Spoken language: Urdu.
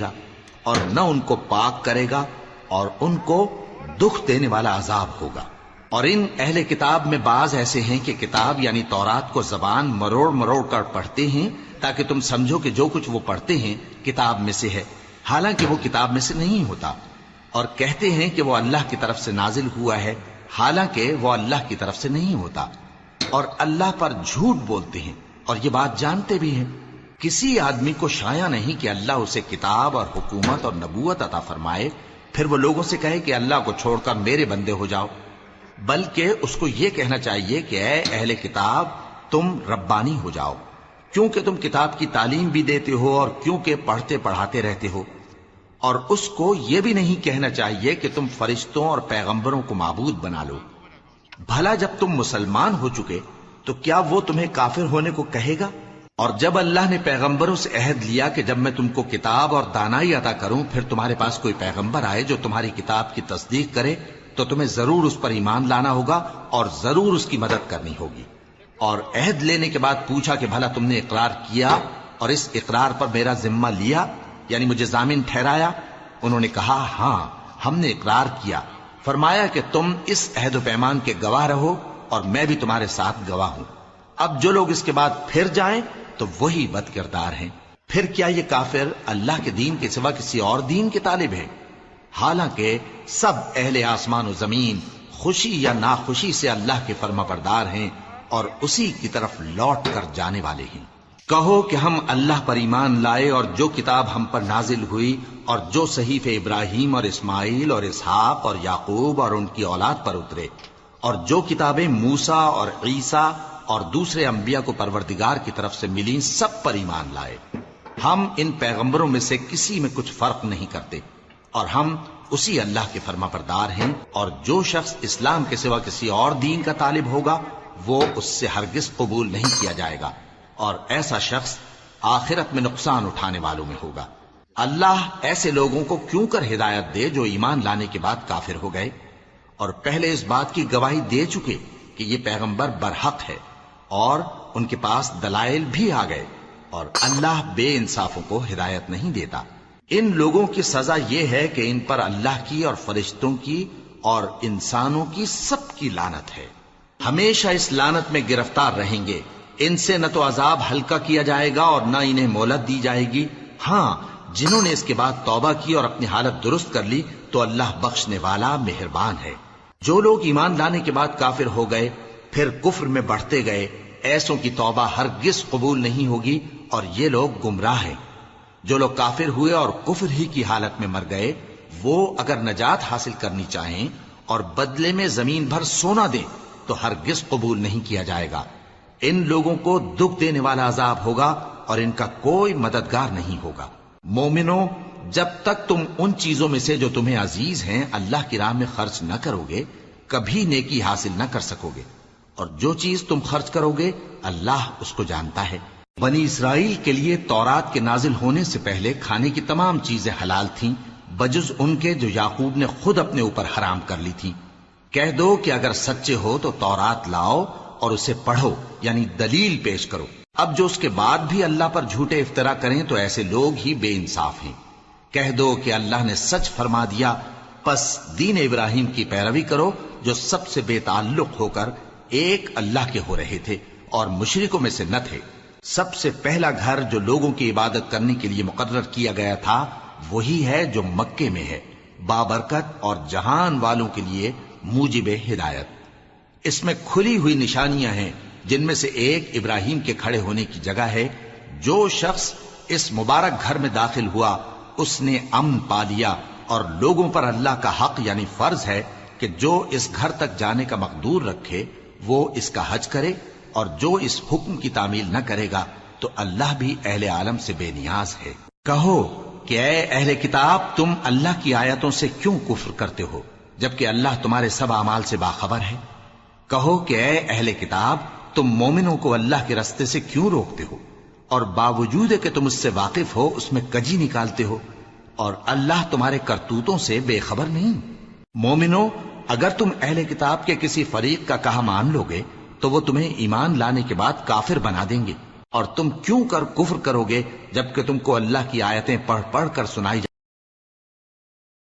گا اور نہ ان کو پاک کرے گا اور ان کو دکھ دینے والا عذاب ہوگا۔ اور ان اہل کتاب میں بعض ایسے ہیں کہ کتاب یعنی تورات کو زبان مروڑ مروڑ کر پڑھتے ہیں تاکہ تم سمجھو کہ جو کچھ وہ پڑھتے ہیں کتاب میں سے ہے، حالانکہ وہ کتاب میں سے نہیں ہوتا، اور کہتے ہیں کہ وہ اللہ کی طرف سے نازل ہوا ہے، حالانکہ وہ اللہ کی طرف سے نہیں ہوتا، اور اللہ پر جھوٹ بولتے ہیں اور یہ بات جانتے بھی ہیں۔ کسی آدمی کو شایع نہیں کہ اللہ اسے کتاب اور حکومت اور نبوت عطا فرمائے پھر وہ لوگوں سے کہے کہ اللہ کو چھوڑ کر میرے بندے ہو جاؤ، بلکہ اس کو یہ کہنا چاہیے کہ اے اہل کتاب تم ربانی ہو جاؤ، کیونکہ تم کتاب کی تعلیم بھی دیتے ہو اور کیونکہ پڑھتے پڑھاتے رہتے ہو۔ اور اس کو یہ بھی نہیں کہنا چاہیے کہ تم فرشتوں اور پیغمبروں کو معبود بنا لو۔ بھلا جب تم مسلمان ہو چکے تو کیا وہ تمہیں کافر ہونے کو کہے گا؟ اور جب اللہ نے پیغمبروں سے عہد لیا کہ جب میں تم کو کتاب اور دانائی عطا کروں پھر تمہارے پاس کوئی پیغمبر آئے جو تمہاری کتاب کی تصدیق کرے تو تمہیں ضرور اس پر ایمان لانا ہوگا اور ضرور اس کی مدد کرنی ہوگی۔ اور عہد لینے کے بعد پوچھا کہ بھلا تم نے اقرار کیا اور اس اقرار پر میرا ذمہ لیا، یعنی مجھے ضامن ٹھہرایا؟ انہوں نے کہا ہاں ہم نے اقرار کیا۔ فرمایا کہ تم اس عہد و پیمان کے گواہ رہو اور میں بھی تمہارے ساتھ گواہ ہوں۔ اب جو لوگ اس کے بعد پھر جائیں تو وہی بد کردار ہیں۔ پھر کیا یہ کافر اللہ کے دین کے سوا کسی اور دین کے طالب ہیں؟ حالانکہ سب اہل آسمان و زمین خوشی یا ناخوشی سے اللہ کے فرما بردار ہیں اور اسی کی طرف لوٹ کر جانے والے ہیں۔ کہو کہ ہم اللہ پر ایمان لائے اور جو کتاب ہم پر نازل ہوئی اور جو صحیفے ابراہیم اور اسماعیل اور اسحاق اور یعقوب اور ان کی اولاد پر اترے اور جو کتابیں موسیٰ اور عیسیٰ اور دوسرے انبیاء کو پروردگار کی طرف سے ملیں سب پر ایمان لائے۔ ہم ان پیغمبروں میں سے کسی میں کچھ فرق نہیں کرتے اور ہم اسی اللہ کے فرما بردار ہیں، اور جو شخص اسلام کے سوا کسی اور دین کا طالب ہوگا وہ اس سے ہرگز قبول نہیں کیا جائے گا، اور ایسا شخص آخرت میں نقصان اٹھانے والوں میں ہوگا۔ اللہ ایسے لوگوں کو کیوں کر ہدایت دے جو ایمان لانے کے بعد کافر ہو گئے اور پہلے اس بات کی گواہی دے چکے کہ یہ پیغمبر برحق ہے اور ان کے پاس دلائل بھی آ گئے، اور اللہ بے انصافوں کو ہدایت نہیں دیتا۔ ان لوگوں کی سزا یہ ہے کہ ان پر اللہ کی اور فرشتوں کی اور انسانوں کی سب کی لعنت ہے، ہمیشہ اس لعنت میں گرفتار رہیں گے۔ ان سے نہ تو عذاب ہلکا کیا جائے گا اور نہ انہیں مہلت دی جائے گی۔ ہاں جنہوں نے اس کے بعد توبہ کی اور اپنی حالت درست کر لی تو اللہ بخشنے والا مہربان ہے۔ جو لوگ ایمان لانے کے بعد کافر ہو گئے پھر کفر میں بڑھتے گئے ایسوں کی توبہ ہرگز قبول نہیں ہوگی اور یہ لوگ گمراہ ہیں۔ جو لوگ کافر ہوئے اور کفر ہی کی حالت میں مر گئے وہ اگر نجات حاصل کرنی چاہیں اور بدلے میں زمین بھر سونا دیں تو ہرگز قبول نہیں کیا جائے گا۔ ان لوگوں کو دکھ دینے والا عذاب ہوگا اور ان کا کوئی مددگار نہیں ہوگا۔ مومنوں، جب تک تم ان چیزوں میں سے جو تمہیں عزیز ہیں اللہ کی راہ میں خرچ نہ کرو گے کبھی نیکی حاصل نہ کر سکو گے، اور جو چیز تم خرچ کرو گے اللہ اس کو جانتا ہے۔ بنی اسرائیل کے لیے تورات کے نازل ہونے سے پہلے کھانے کی تمام چیزیں حلال تھیں بجز ان کے جو یعقوب نے خود اپنے اوپر حرام کر لی تھی۔ کہہ دو کہ اگر سچے ہو تو تورات لاؤ اور اسے پڑھو، یعنی دلیل پیش کرو۔ اب جو اس کے بعد بھی اللہ پر جھوٹے افطرا کریں تو ایسے لوگ ہی بے انصاف ہیں۔ کہہ دو کہ اللہ نے سچ فرما دیا، پس دین ابراہیم کی پیروی کرو جو سب سے بے تعلق ہو کر ایک اللہ کے ہو رہے تھے اور مشرکوں میں سے نہ تھے۔ سب سے پہلا گھر جو لوگوں کی عبادت کرنے کے لیے مقرر کیا گیا تھا وہی ہے جو مکے میں ہے، بابرکت اور جہان والوں کے لیے موجب ہدایت۔ اس میں کھلی ہوئی نشانیاں ہیں جن میں سے ایک ابراہیم کے کھڑے ہونے کی جگہ ہے۔ جو شخص اس مبارک گھر میں داخل ہوا اس نے امن پا لیا، اور لوگوں پر اللہ کا حق یعنی فرض ہے کہ جو اس گھر تک جانے کا مقدور رکھے وہ اس کا حج کرے، اور جو اس حکم کی تعمیل نہ کرے گا تو اللہ بھی اہل عالم سے بے نیاز ہے۔ کہو کہ اے اہل کتاب تم اللہ کی آیتوں سے کیوں کفر کرتے ہو جبکہ اللہ تمہارے سب اعمال سے باخبر ہے؟ کہو کہ اے اہل کتاب تم مومنوں کو اللہ کے رستے سے کیوں روکتے ہو اور باوجود کہ تم اس سے واقف ہو اس میں کجی نکالتے ہو، اور اللہ تمہارے کرتوتوں سے بے خبر نہیں؟ مومنوں، اگر تم اہل کتاب کے کسی فریق کا کہا مان لو گے تو وہ تمہیں ایمان لانے کے بعد کافر بنا دیں گے، اور تم کیوں کر کفر کرو گے جبکہ تم کو اللہ کی آیتیں پڑھ پڑھ کر سنائی